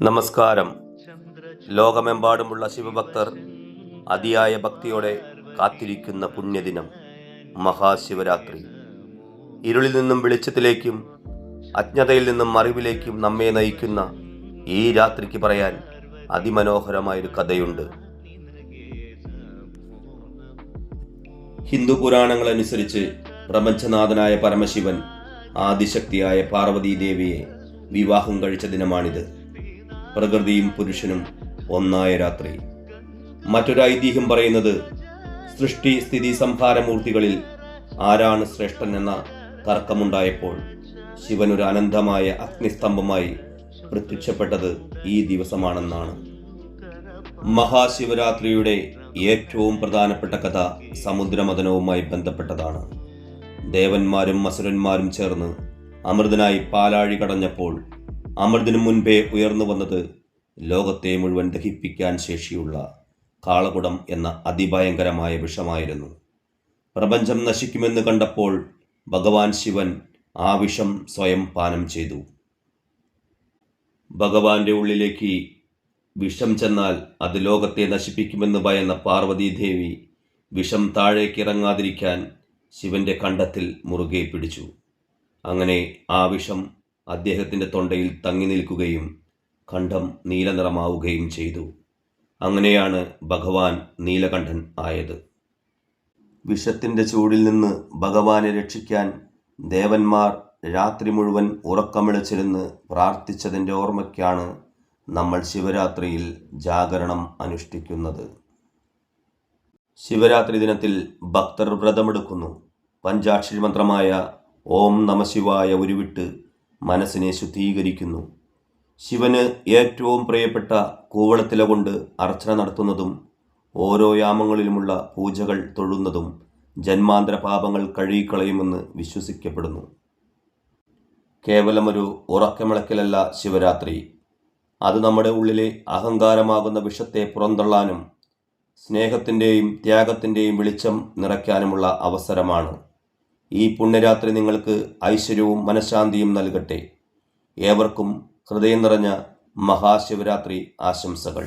നമസ്കാരം. ലോകമെമ്പാടുമുള്ള ശിവഭക്തർ അതിയായ ഭക്തിയോടെ കാത്തിരിക്കുന്ന പുണ്യദിനം മഹാശിവരാത്രി. ഇരുളിൽ നിന്നും വെളിച്ചത്തിലേക്കും അജ്ഞതയിൽ നിന്നും അറിവിലേക്കും നമ്മെ നയിക്കുന്ന ഈ രാത്രിക്ക് പറയാൻ അതിമനോഹരമായൊരു കഥയുണ്ട്. ഹിന്ദു പുരാണങ്ങളനുസരിച്ച് പ്രപഞ്ചനാഥനായ പരമശിവൻ ആദിശക്തിയായ പാർവതീ ദേവിയെ വിവാഹം കഴിച്ച ദിനമാണിത്. പ്രകൃതിയും പുരുഷനും ഒന്നായ രാത്രി. മറ്റൊരു ഐതിഹ്യം പറയുന്നത് സൃഷ്ടി സ്ഥിതി സംഹാരമൂർത്തികളിൽ ആരാണ് ശ്രേഷ്ഠൻ എന്ന തർക്കമുണ്ടായപ്പോൾ ശിവനൊരു അനന്തമായ അഗ്നിസ്തംഭമായി പ്രത്യക്ഷപ്പെട്ടത് ഈ ദിവസമാണെന്നാണ്. മഹാശിവരാത്രിയുടെ ഏറ്റവും പ്രധാനപ്പെട്ട കഥ സമുദ്രമഥനവുമായി ബന്ധപ്പെട്ടതാണ്. ദേവന്മാരും അസുരന്മാരും ചേർന്ന് അമൃതനായി പാലാഴി കടഞ്ഞപ്പോൾ അമൃതിനു മുൻപേ ഉയർന്നു വന്നത് ലോകത്തെ മുഴുവൻ ദഹിപ്പിക്കാൻ ശേഷിയുള്ള കാളകുടം എന്ന അതിഭയങ്കരമായ വിഷമായിരുന്നു. പ്രപഞ്ചം നശിക്കുമെന്ന് കണ്ടപ്പോൾ ഭഗവാൻ ശിവൻ ആ വിഷം സ്വയം പാനം ചെയ്തു. ഭഗവാന്റെ ഉള്ളിലേക്ക് വിഷം ചെന്നാൽ അത് ലോകത്തെ നശിപ്പിക്കുമെന്ന് ഭയന്ന പാർവതീദേവി വിഷം താഴേക്കിറങ്ങാതിരിക്കാൻ ശിവന്റെ കണ്ഠത്തിൽ മുറുകെ പിടിച്ചു. അങ്ങനെ ആ വിഷം അദ്ദേഹത്തിൻ്റെ തൊണ്ടയിൽ തങ്ങി നിൽക്കുകയും കണ്ഠം നീലനിറമാവുകയും ചെയ്തു. അങ്ങനെയാണ് ഭഗവാൻ നീലകണ്ഠൻ ആയത്. വിഷത്തിൻ്റെ ചൂടിൽ നിന്ന് ഭഗവാനെ രക്ഷിക്കാൻ ദേവന്മാർ രാത്രി മുഴുവൻ ഉറക്കമിളച്ചിരുന്ന് പ്രാർത്ഥിച്ചതിൻ്റെ ഓർമ്മയ്ക്കാണ് നമ്മൾ ശിവരാത്രിയിൽ ജാഗരണം അനുഷ്ഠിക്കുന്നത്. ശിവരാത്രി ദിനത്തിൽ ഭക്തർ വ്രതമെടുക്കുന്നു. പഞ്ചാക്ഷരി മന്ത്രമായ ഓം നമഃശിവായ ഉരുവിട്ട് മനസ്സിനെ ശുദ്ധീകരിക്കുന്നു. ശിവന് ഏറ്റവും പ്രിയപ്പെട്ട കൂവളത്തില കൊണ്ട് അർച്ചന നടത്തുന്നതും ഓരോ യാമങ്ങളിലുമുള്ള പൂജകൾ തൊഴുന്നതും ജന്മാന്തര പാപങ്ങൾ കഴുകിക്കളയുമെന്ന് വിശ്വസിക്കപ്പെടുന്നു. കേവലമൊരു ഉറക്കമിളക്കലല്ല ശിവരാത്രി. അത് നമ്മുടെ ഉള്ളിലെ അഹങ്കാരമാകുന്ന വിഷത്തെ പുറന്തള്ളാനും സ്നേഹത്തിൻ്റെയും ത്യാഗത്തിൻ്റെയും വെളിച്ചം നിറയ്ക്കാനുമുള്ള അവസരമാണ്. ഈ പുണ്യരാത്രി നിങ്ങൾക്ക് ഐശ്വര്യവും മനഃശാന്തിയും നൽകട്ടെ. ഏവർക്കും ഹൃദയം നിറഞ്ഞ മഹാശിവരാത്രി ആശംസകൾ.